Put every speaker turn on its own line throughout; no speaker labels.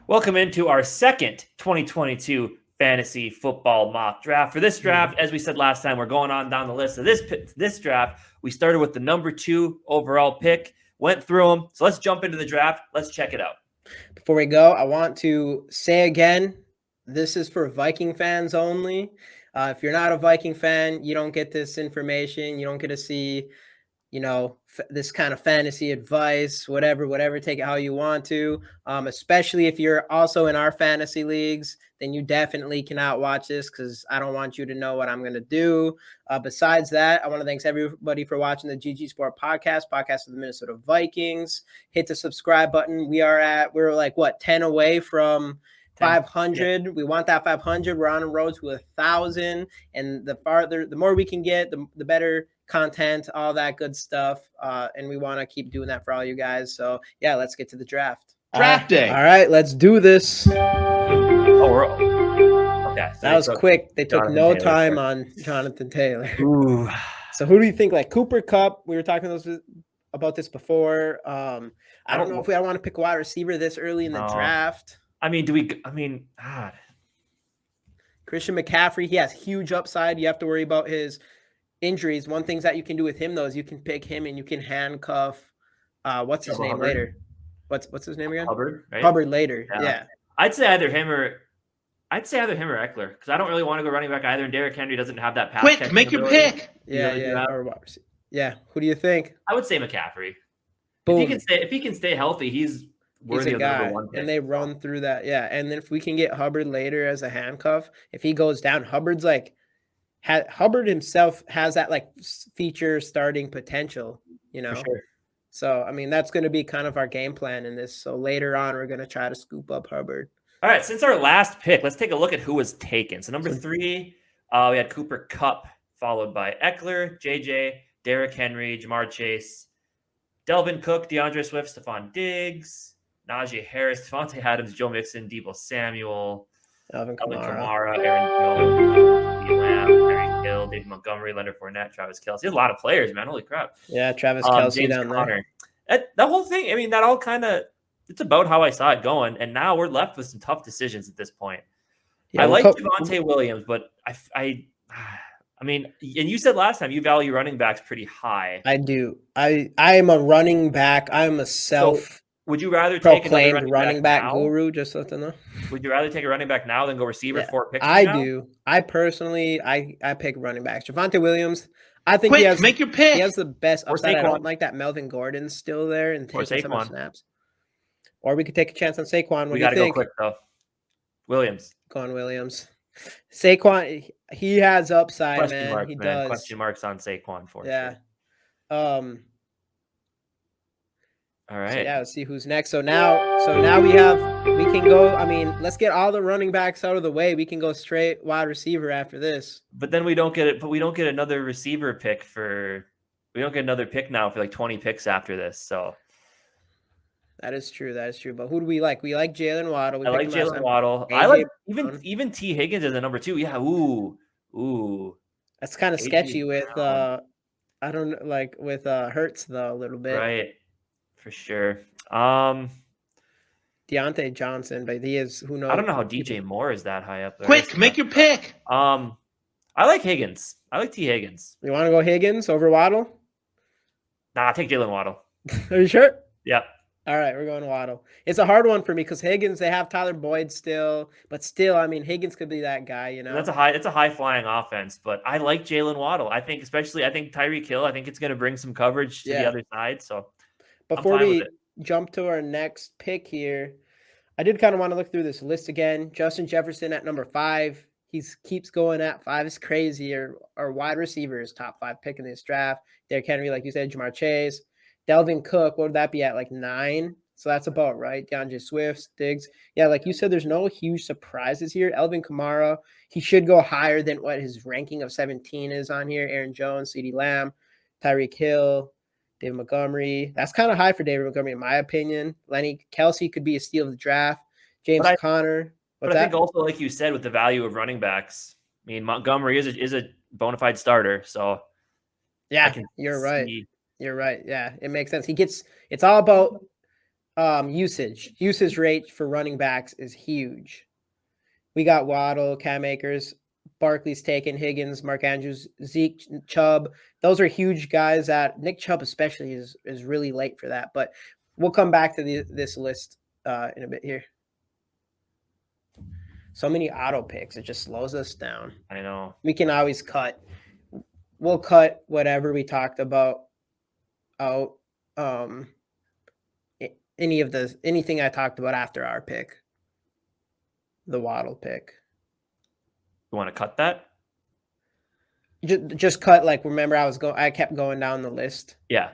Welcome into our second 2022 fantasy football mock draft. For this draft, as we said last time, we're going on down the list of this draft. We started with the number 2 overall pick, went through them. So let's jump into the draft. Let's check it out.
Before we go, I want to say again, this is for Viking fans only. If you're not a Viking fan, you don't get this information. You don't get to see, this kind of fantasy advice, whatever. Take it how you want to. Especially if you're also in our fantasy leagues, then you definitely cannot watch this because I don't want you to know what I'm going to do. Besides that, I want to thank everybody for watching the GG Sport podcast of the Minnesota Vikings. Hit the subscribe button. We're like 10 away from 500. Yeah. We want that 500. We're on the road to 1,000, and the more we can get, the better content, all that good stuff. And we want to keep doing that for all you guys. So yeah, let's get to the draft.
Draft day.
All right, let's do this.
Okay, so
that was quick. They took no time on Jonathan Taylor.
Ooh.
So who do you think? Like Cooper Kupp, we were talking about this before. I don't know if I want to pick a wide receiver this early in the draft.
I mean, God.
Christian McCaffrey, he has huge upside. You have to worry about his injuries. One thing that you can do with him, though, is you can pick him and you can handcuff. What's his name
Hubbard.
Later? What's his name again?
Hubbard, right?
Hubbard later. Yeah.
I'd say either him or Eckler because I don't really want to go running back either. And Derrick Henry doesn't have that pass.
Quick, make your pick.
Yeah. Who do you think?
I would say McCaffrey.
Boom.
If he can stay healthy, he's worthy of number 1 pick.
And they run through that. Yeah. And then if we can get Hubbard later as a handcuff, if he goes down, Hubbard himself has that feature starting potential,
For sure.
So, I mean, that's going to be kind of our game plan in this. So later on, we're going to try to scoop up Hubbard.
All right. Since our last pick, let's take a look at who was taken. So number 3, we had Cooper Kupp, followed by Eckler, JJ, Derrick Henry, Jamar Chase, Delvin Cook, DeAndre Swift, Stephon Diggs, Najee Harris, Devontae Adams, Joe Mixon, Deebo Samuel,
Alvin
Kamara, Aaron Jones, Harry Hill, David Montgomery, Leonard Fournette, Travis Kelce. There's a lot of players, man. Holy crap.
Yeah, Travis Kelce down there.
That whole thing, I mean, that all kind of, it's about how I saw it going. And now we're left with some tough decisions at this point. Yeah, I like Javonte Williams, but I mean, and you said last time you value running backs pretty high.
I do. I am a running back. I'm a
would you rather take another
running back guru? Just let them know.
Would you rather take a running back now than go receiver 4 picks?
I do. I personally, I pick running backs. Javonte Williams, I think
make your pick.
He has the best upside. I don't like that Melvin Gordon's still there and taking some snaps. Or we could take a chance on Saquon.
We got to go quick though. Williams.
Go on Williams. Saquon, he has upside,
Question
man. Does.
Question marks on Saquon for
sure.
All right.
So let's see who's next. So now we can go. I mean, let's get all the running backs out of the way. We can go straight wide receiver after this.
But then we don't get it. But we don't get another receiver pick we don't get another pick now for 20 picks after this. So
that is true. But who do we like? We like Jalen Waddle.
I like Jalen Waddle. I like even T. Higgins as a number 2. Yeah. Ooh.
That's kind of sketchy with I don't with Hurts though a little bit.
Right. For sure.
Deontay Johnson, but he is who knows.
I don't know how DJ Moore is that high up there.
Quick, make your pick.
I like Higgins. I like T. Higgins.
You want to go Higgins over Waddle?
Nah, take Jalen Waddle.
Are you sure?
Yeah.
All right, we're going Waddle. It's a hard one for me because Higgins, they have Tyler Boyd still, but still, I mean, Higgins could be that guy,
It's a high flying offense, but I like Jalen Waddle. I think Tyreek Hill, I think it's going to bring some coverage to the other side. So
before we jump to our next pick here, I did kind of want to look through this list again. Justin Jefferson at number 5. He keeps going at 5. It's crazy. Our wide receivers, top 5 pick in this draft. Derrick Henry, like you said, Jamar Chase. Delvin Cook, what would that be at? 9? So that's about right. DeAndre Swift, Diggs. Yeah, like you said, there's no huge surprises here. Alvin Kamara, he should go higher than what his ranking of 17 is on here. Aaron Jones, CeeDee Lamb, Tyreek Hill, David Montgomery. That's kind of high for David Montgomery, in my opinion. Lenny Kelsey could be a steal of the draft. James Conner.
I think also, like you said, with the value of running backs, I mean, Montgomery is a bona fide starter. So,
yeah, you're right. You're right. Yeah, it makes sense. It's all about Usage rate for running backs is huge. We got Waddle, Cam Akers, Barkley's taken, Higgins, Mark Andrews, Zeke, Chubb. Those are huge guys that Nick Chubb especially is really late for that. But we'll come back to this list in a bit here. So many auto picks. It just slows us down.
I know.
We can always cut. We'll cut whatever we talked about out. Anything I talked about after our pick. The Waddle pick.
You want to cut that?
Just cut. Like, remember, I kept going down the list.
Yeah.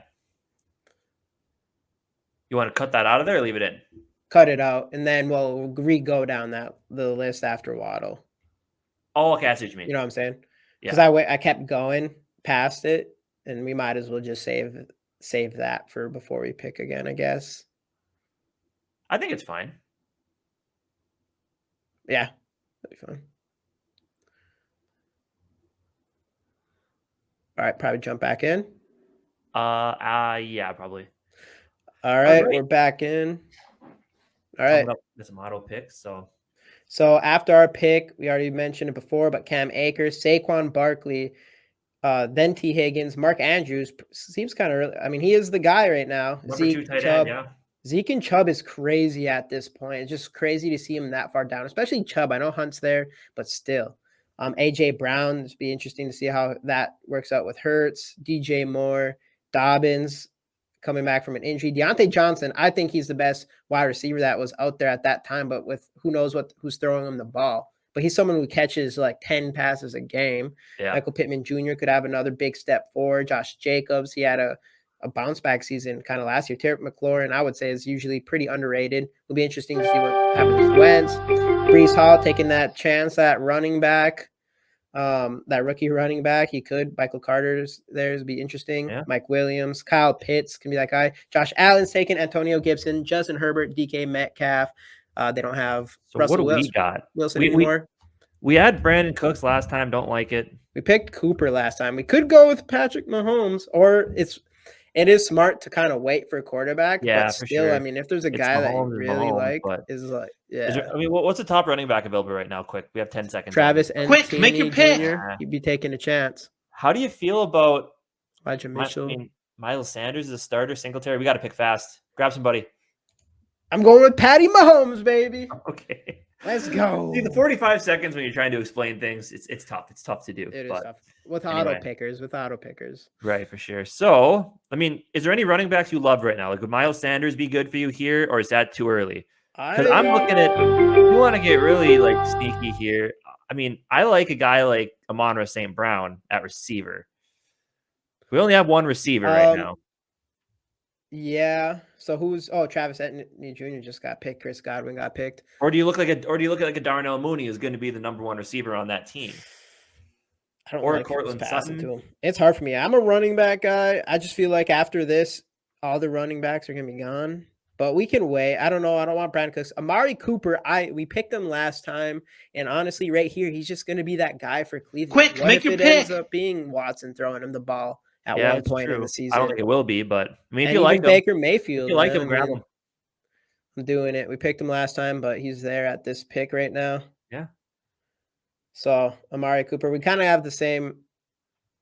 You want to cut that out of there or leave it in?
Cut it out, and then we'll re-go down the list after Waddle.
Oh, okay. I see what you mean.
You know what I'm saying? Because
Yeah.
I kept going past it, and we might as well just save that for before we pick again, I guess.
I think it's fine.
Yeah, that'd be fun. All right, probably jump back in.
Yeah, probably.
All right, we're back in. All right.
Coming up with some auto picks.
So after our pick, we already mentioned it before, but Cam Akers, Saquon Barkley, then T. Higgins, Mark Andrews seems kind of early. I mean, he is the guy right now.
Number
Zeke,
2 tight
Chubb.
end, yeah.
Zeke and Chubb is crazy at this point. It's just crazy to see him that far down, especially Chubb. I know Hunt's there, but still. AJ Brown, it'd be interesting to see how that works out with Hurts, DJ Moore, Dobbins coming back from an injury. Deontay Johnson, I think he's the best wide receiver that was out there at that time, but with who knows who's throwing him the ball. But he's someone who catches like 10 passes a game.
Yeah.
Michael Pittman Jr. could have another big step forward. Josh Jacobs, he had a bounce back season kind of last year. Terry McLaurin, I would say, is usually pretty underrated. It'll be interesting to see what happens with Wentz. Breece Hall taking that chance at running back. That rookie running back, he could. Michael Carter's there would be interesting.
Yeah.
Mike Williams, Kyle Pitts can be that guy. Josh Allen's taken. Antonio Gibson, Justin Herbert, DK Metcalf. They don't have Russell
we got?
Wilson anymore.
We had Brandon Cooks last time. Don't like it.
We picked Cooper last time. We could go with Patrick Mahomes, or it is smart to kind of wait for a quarterback.
Yeah,
but
for
still,
sure.
I mean, if there's a
It's
guy that you
Mahomes is
really
Mahomes,
like,
but-
is like, yeah.
What's the top running back available right now? Quick, we have 10 seconds.
Travis
Quick, make your pick.
Jr., he'd be taking a chance.
How do you feel about
Elijah Mitchell.
Miles Sanders is a starter, Singletary? We got to pick fast. Grab somebody.
I'm going with Patty Mahomes, baby.
Okay.
Let's go.
See, the 45 seconds when you're trying to explain things, it's tough. It's tough to do.
It is
but
tough. With
anyway.
auto pickers.
Right, for sure. So, I mean, is there any running backs you love right now? Like, would Miles Sanders be good for you here, or is that too early? Because I'm looking at, you want to get really like sneaky here. I mean, I like a guy like Amon-Ra St. Brown at receiver. We only have one receiver right now.
Yeah. So Travis Etienne Jr. just got picked. Chris Godwin got picked.
Or do you look like a Darnell Mooney who's going to be the number one receiver on that team?
I don't
Or
like
Cortland
passing
Sutton.
to him. It's hard for me. I'm a running back guy. I just feel like after this, all the running backs are gonna be gone. But we can wait. I don't know. I don't want Brandon Cooks. Amari Cooper, we picked him last time, and honestly, right here, he's just gonna be that guy for Cleveland.
Quick,
what
make
if
your
it
pick.
ends up being Watson throwing him the ball at
Yeah,
one
it's
point in
true.
the season?
I don't think it will be, but I mean, if
And
you
even
like him,
Baker Mayfield,
if you like
man,
him, grab him.
I'm doing it. We picked him last time, but he's there at this pick right now.
Yeah.
So Amari Cooper, we kind of have the same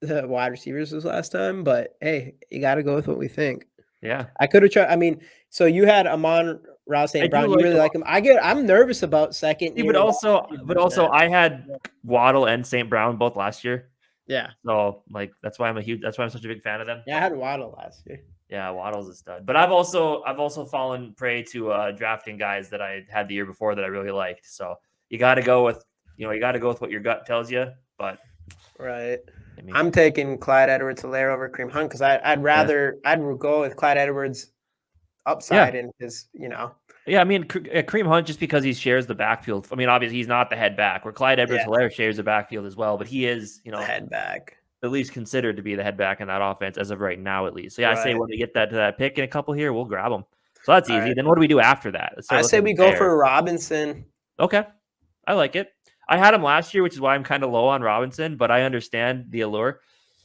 wide receivers as last time, but hey, you got to go with what we think.
Yeah.
I could have tried. I mean, so you had Amon-Ra St. Brown. You really like him. I'm nervous about second.
But also, I had Waddle and St. Brown both last year.
Yeah.
So like that's why I'm such a big fan of them.
Yeah, I had Waddle last year.
Yeah, Waddle's a stud. But I've also fallen prey to drafting guys that I had the year before that I really liked. So you got to go with what your gut tells you. But
right.
I mean,
I'm taking Clyde Edwards-Helaire over Kareem Hunt because I'd go with Clyde Edwards upside and his,
Yeah, I mean, Kareem Hunt, just because he shares the backfield. I mean, obviously, he's not the head back, where Clyde Edwards-Helaire shares the backfield as well, but he is,
the head back.
At least considered to be the head back in that offense as of right now, at least. So, yeah, I say when we get to that pick in a couple here, we'll grab him. So that's easy.
Right.
Then what do we do after that?
I say we go for Robinson.
Okay. I like it. I had him last year, which is why I'm kind of low on Robinson, but I understand the allure.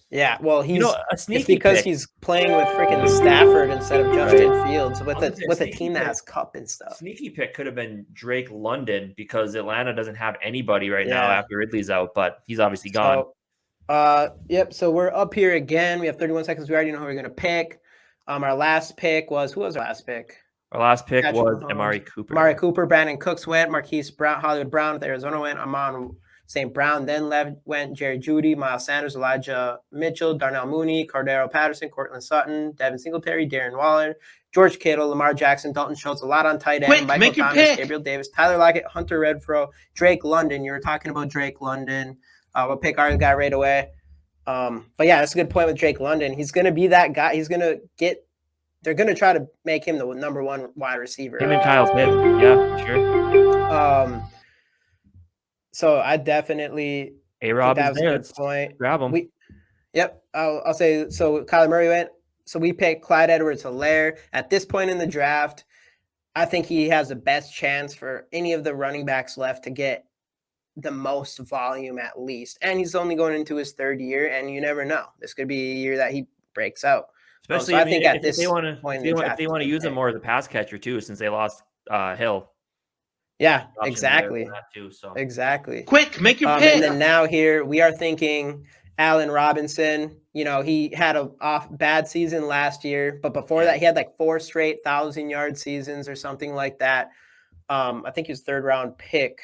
Yeah, well,
You know, a
it's
sneaky
because
pick.
he's playing with freaking Stafford instead of Justin Fields
I was gonna say a
with a
sneaky
team that
pick.
has Cup and stuff.
Sneaky pick could have been Drake London because Atlanta doesn't have anybody right now
Yeah.
after Ridley's out, but he's obviously gone.
So, yep. So we're up here again. We have 31 seconds. We already know who we're gonna pick. Our last pick was who was our last pick?
Our last pick
Patrick
was
Mahomes.
Amari Cooper.
Amari Cooper, Brandon Cooks went, Marquise Brown, Hollywood Brown with Arizona went, Amon St. Brown then went, Jerry Jeudy, Miles Sanders, Elijah Mitchell, Darnell Mooney, Cordero Patterson, Cortland Sutton, Devin Singletary, Darren Waller, George Kittle, Lamar Jackson, Dalton Schultz, a lot on tight end,
Quick,
Michael
make your
Thomas,
pick.
Gabriel Davis, Tyler Lockett, Hunter Renfrow, Drake London. You were talking about Drake London. We'll pick our guy right away. But yeah, that's a good point with Drake London. He's going to be that guy. They're going to try to make him the number one wide receiver.
Him and Kyle Pitts. Yeah, sure.
So I definitely
A-Rob
that
is
was a
there.
good
Let's
point.
grab him.
I'll say so. Kyler Murray went. So we picked Clyde Edwards-Helaire. At this point in the draft, I think he has the best chance for any of the running backs left to get the most volume at least. And he's only going into his third year, and you never know. This could be a year that he breaks out.
Especially,
so I think at
if
this
they want
point
to,
in the draft,
if they want to use him more as a pass catcher too, since they lost Hill.
Yeah,
Option
exactly.
there for that too, so.
Exactly.
Quick, make your pick.
And then now here we are thinking Allen Robinson. You know, he had a bad season last year, but before that, he had like 4 straight 1,000-yard seasons or something like that. I think he was third round pick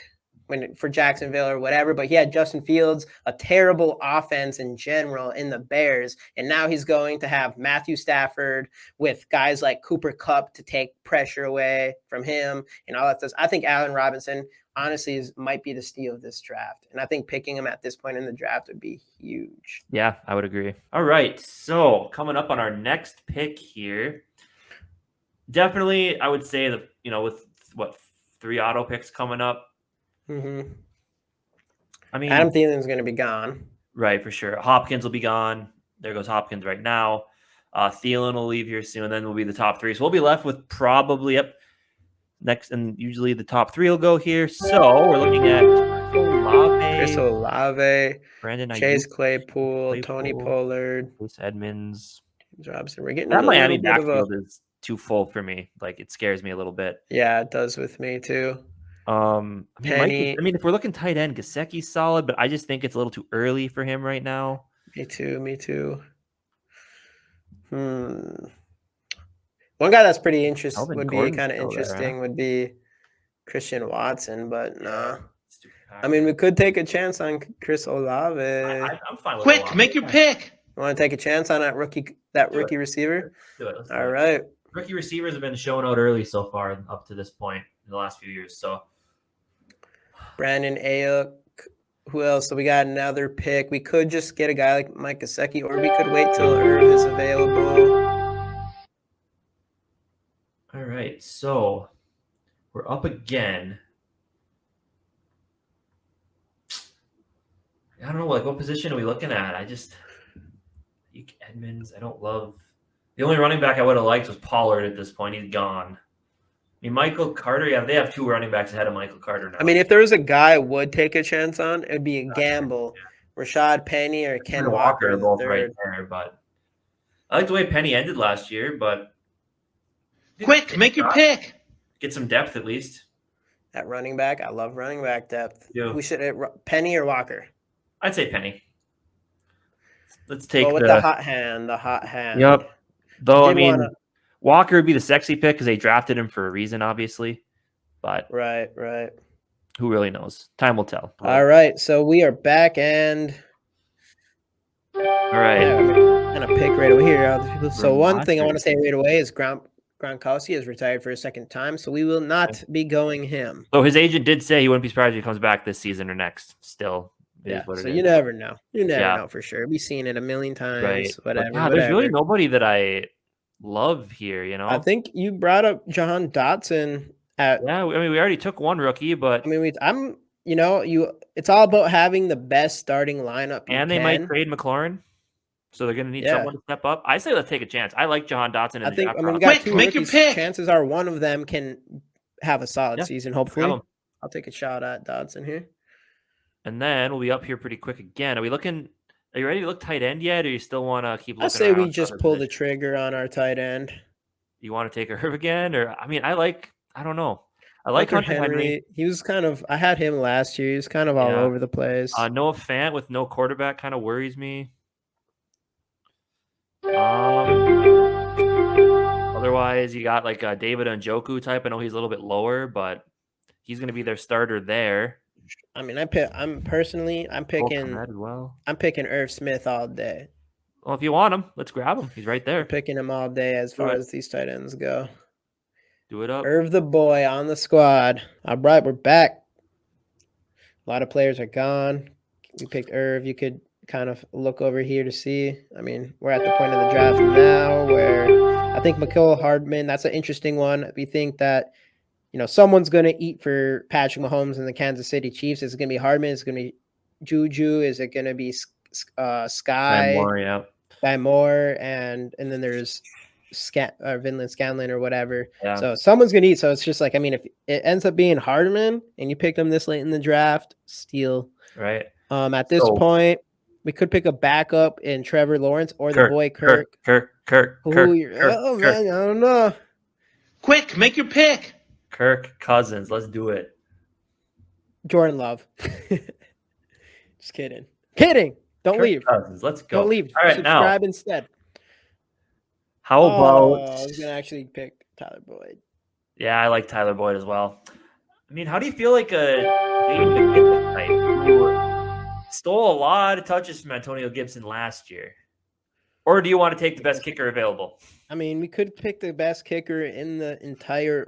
for Jacksonville or whatever, but he had Justin Fields, a terrible offense in general in the Bears. And now he's going to have Matthew Stafford with guys like Cooper Kupp to take pressure away from him and all that stuff. I think Allen Robinson, honestly, might be the steal of this draft. And I think picking him at this point in the draft would be huge.
Yeah, I would agree. All right. So coming up on our next pick here, definitely I would say that, with 3 auto picks coming up.
Mm-hmm.
I mean,
Adam Thielen's going to be gone.
Right, for sure. Hopkins will be gone. There goes Hopkins right now. Thielen will leave here soon, and then we'll be the top 3. So we'll be left with probably next, and usually the top 3 will go here. So we're looking at
Chris Olave,
Brandon Ayuk,
Chase Claypool, Tony Pollard,
Chase Edmonds,
James Robinson. We're getting
that
a
Miami
little bit of
backfield is too full for me. Like, it scares me a little bit.
Yeah, it does with me too.
Penny. If we're looking tight end, Gesicki's solid, but I just think it's a little too early for him right now.
Me too. One guy that's pretty interesting would be kind of interesting would be Christian Watson, but nah. I mean, we could take a chance on Chris Olave.
I'm fine with
Quick,
Olave.
make your pick.
You want to take a chance on that rookie receiver?
Do it.
All right.
Rookie receivers have been showing out early so far up to this point in the last few years. So
Brandon Ayuk. Who else? So we got another pick. We could just get a guy like Mike Gesicki, or we could wait till Irv is available.
All right. So we're up again. I don't know, what position are we looking at? Edmonds, I don't love. The only running back I would have liked was Pollard at this point. He's gone. I mean, Michael Carter, they have 2 running backs ahead of Michael Carter now.
I mean, if there was a guy I would take a chance on, it'd be a gamble. Yeah. Rashad Penny or Ken Walker
are both right there, but I like the way Penny ended last year, but
quick, make your pick.
Get some depth at least.
At running back, I love running back depth.
Yeah.
We should Penny or Walker.
I'd say Penny. Let's take
the hot hand. The hot hand.
Yep. Though I mean, Walker would be the sexy pick because they drafted him for a reason, obviously. But
right.
Who really knows? Time will tell.
All right, so we are back and.
All right.
Yeah, I'm gonna pick right over here. So one thing I want to say right away is Gronkowski is retired for a second time, so we will not be going him.
So his agent did say he wouldn't be surprised if he comes back this season or next. Still.
Yeah, so you never know. You never know for sure. We've seen it a million times.
Right.
Whatever.
There's really nobody that I love here.
I think you brought up Jahan Dotson.
I mean, we already took one rookie, but
I mean, it's all about having the best starting lineup.
They might trade McLaurin, so they're going to need someone to step up. I say let's take a chance. I like Jahan Dotson.
We got 2 rookies. Your pick. Chances are one of them can have a solid season. Hopefully, I'll take a shot at Dotson here.
And then we'll be up here pretty quick again. Are we looking Are you ready to look tight end yet, or you still want to keep looking
I say
around
we
for
just
other
pull the
positions?
trigger on our tight end.
You want to take a Herb again, or I mean, I don't know. I like
Hunter
Hunter Henry.
Henry, he was kind of. I had him last year. He was kind of all
Yeah.
over the place.
Noah Fant with no quarterback kind of worries me. Otherwise, you got like a David Njoku type. I know he's a little bit lower, but he's going to be their starter there.
I mean, I'm picking.
Cole Kmet as well.
I'm picking Irv Smith all day.
Well, if you want him, let's grab him. He's right
I'm
there.
picking him all day as
Do
far
it.
as these tight ends go.
Do it up.
Irv the boy on the squad. All right, we're back. A lot of players are gone. We picked Irv. You could kind of look over here to see. I mean, we're at the point of the draft now where I think Mecole Hardman, that's an interesting one. We think that, someone's going to eat for Patrick Mahomes and the Kansas City Chiefs. Is it going to be Hardman? Is it going to be Juju? Is it going to be Sky?
Yeah.
Sky Moore? And then there's Vinland Scanlon or whatever.
Yeah.
So someone's going to eat. So it's just like, I mean, if it ends up being Hardman and you picked him this late in the draft, steal.
Right.
At this point, we could pick a backup in Trevor Lawrence or the boy Kirk.
Kirk.
Man, I don't know.
Quick, make your pick.
Kirk Cousins. Let's do it.
Jordan Love. Just kidding. Kidding. Don't
Kirk
leave.
Cousins. Let's go.
Don't leave.
All right,
Subscribe instead.
How about?
I was gonna actually pick Tyler Boyd.
Yeah, I like Tyler Boyd as well. I mean, how do you feel like a Jaden McKinnon type who stole a lot of touches from Antonio Gibson last year? Or do you want to take the best kicker available?
I mean, we could pick the best kicker in the entire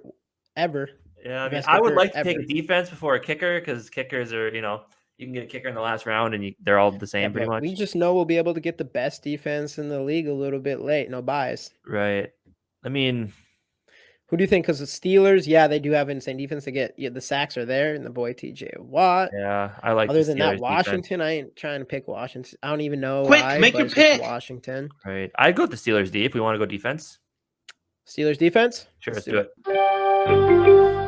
ever.
Yeah, I mean, I would like to take a defense before a kicker because kickers are, you can get a kicker in the last round and they're all the same pretty much.
We just know we'll be able to get the best defense in the league a little bit late. No bias.
Right. I mean,
who do you think? Because the Steelers, yeah, they do have insane defense. They get the sacks are there, and the boy TJ Watt.
Yeah, I like.
Other than that, Washington, I ain't trying to pick Washington. I don't even know why.
Make your pick.
Washington.
Right. I'd go with the Steelers D if we want to go defense.
Steelers defense.
Sure, let's do it.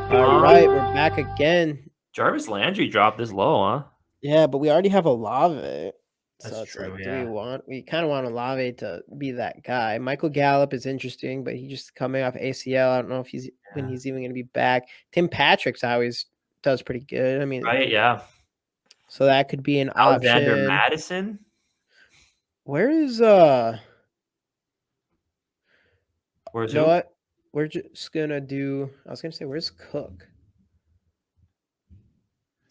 All right, we're back again.
Jarvis Landry dropped this low, huh?
Yeah, but we already have Olave.
That's
so it's
true,
like, we kind of want Olave to be that guy. Michael Gallup is interesting, but he just coming off ACL. I don't know if when he's even going to be back. Tim Patrick's always does pretty good. I mean,
right, yeah.
So that could be an
Alexander
option.
Madison.
Where is
Where's
you know what? We're just gonna do. I was gonna say, where's Cook?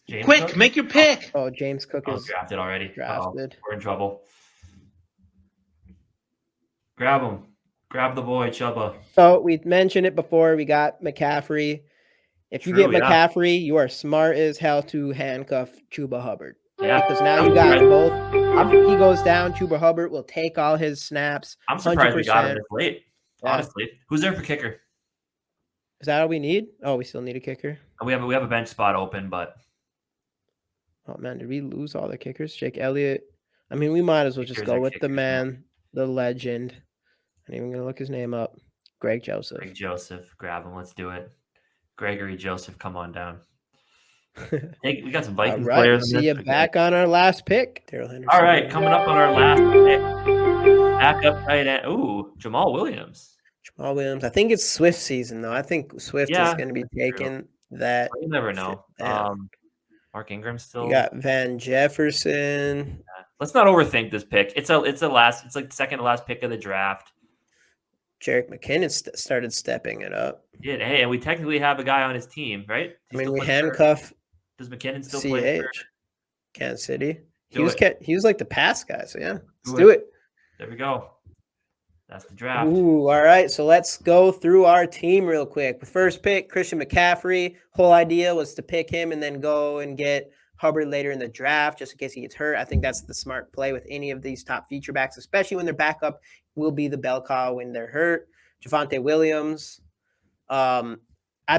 James
Quick,
Cook?
make your pick.
Oh, James Cook is
drafted already.
Drafted.
We're in trouble. Grab him. Grab the boy, Chubba.
So we mentioned it before. We got McCaffrey. If you get McCaffrey, you are smart as hell to handcuff Chuba Hubbard.
Yeah.
Because now you got both. If he goes down, Chuba Hubbard will take all his snaps.
I'm surprised
100%.
we got him this late. Honestly. Who's there for kicker?
Is that all we need? Oh, we still need a kicker.
We have a bench spot open, but
oh man, did we lose all the kickers? Jake Elliott. I mean, we might as well just go with the man, the legend. I'm even gonna look his name up. Greg Joseph.
Greg Joseph, grab him. Let's do it. Gregory Joseph, come on down. We got some Vikings players.
See you back on our last pick.
All right, coming up on our last pick. Backup tight end. Ooh, Jamal Williams.
I think it's Swift season though. I think Swift is going to be taking that.
You never know. Mark Ingram's still.
You got Van Jefferson.
Yeah. Let's not overthink this pick. It's like the second to last pick of the draft.
Jerick McKinnon started stepping it up.
He did. Hey, and we technically have a guy on his team, right?
I mean, we handcuff.
Does McKinnon still play for
Kansas City? He was like the pass guy. So yeah, let's do it.
There we go. That's the draft.
Ooh, all right. So let's go through our team real quick. The first pick, Christian McCaffrey. Whole idea was to pick him and then go and get Hubbard later in the draft, just in case he gets hurt. I think that's the smart play with any of these top feature backs, especially when their backup will be the bell cow when they're hurt. Javonte Williams. I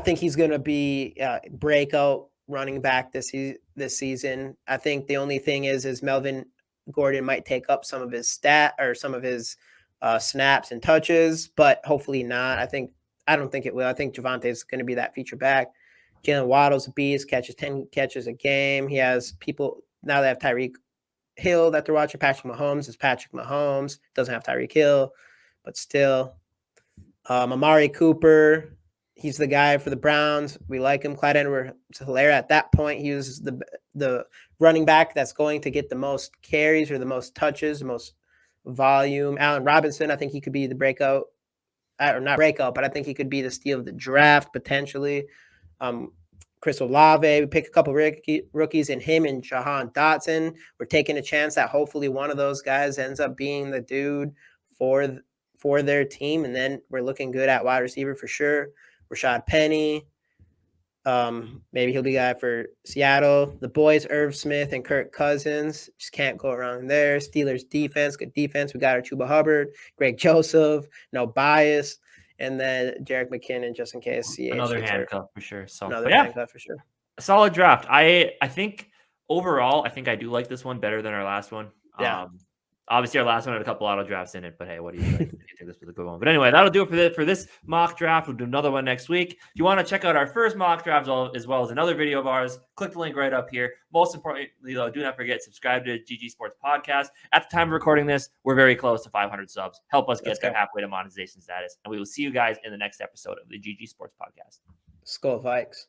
think he's going to be breakout running back this season. I think the only thing is Melvin Gordon might take up some of his snaps and touches, but hopefully not. I don't think it will. I think Javonte is going to be that feature back. Jalen Waddle's a beast, catches 10 catches a game. He has people now. They have Tyreek Hill that they're watching. Patrick Mahomes is Patrick Mahomes. Doesn't have Tyreek Hill, but still. Amari Cooper, he's the guy for the Browns. We like him. Clyde Edwards-Helaire, at that point, he was the running back that's going to get the most carries or the most touches, the most volume. Allen Robinson, I think he could be the breakout, or not breakout, but I think he could be the steal of the draft potentially. Chris Olave, we pick a couple rookies in him and Jahan Dotson. We're taking a chance that hopefully one of those guys ends up being the dude for their team, and then we're looking good at wide receiver for sure. Rashad Penny, maybe he'll be a guy for Seattle. The boys, Irv Smith and Kirk Cousins, just can't go wrong there. Steelers defense, good defense. We got our Chuba Hubbard, Greg Joseph, no bias, and then Jerick McKinnon just in case.
Another handcuff for sure. So
another handcuff for sure.
A solid draft. I think overall, I think I do like this one better than our last one.
Yeah.
Obviously, our last one had a couple auto drafts in it, but hey, what do you think? I think this was a good one. But anyway, that'll do it for this mock draft. We'll do another one next week. If you want to check out our first mock draft as well as another video of ours, click the link right up here. Most importantly, though, do not forget, subscribe to GG Sports Podcast. At the time of recording this, we're very close to 500 subs. Help us get there halfway to monetization status. And we will see you guys in the next episode of the GG Sports Podcast.
Skol Vikes.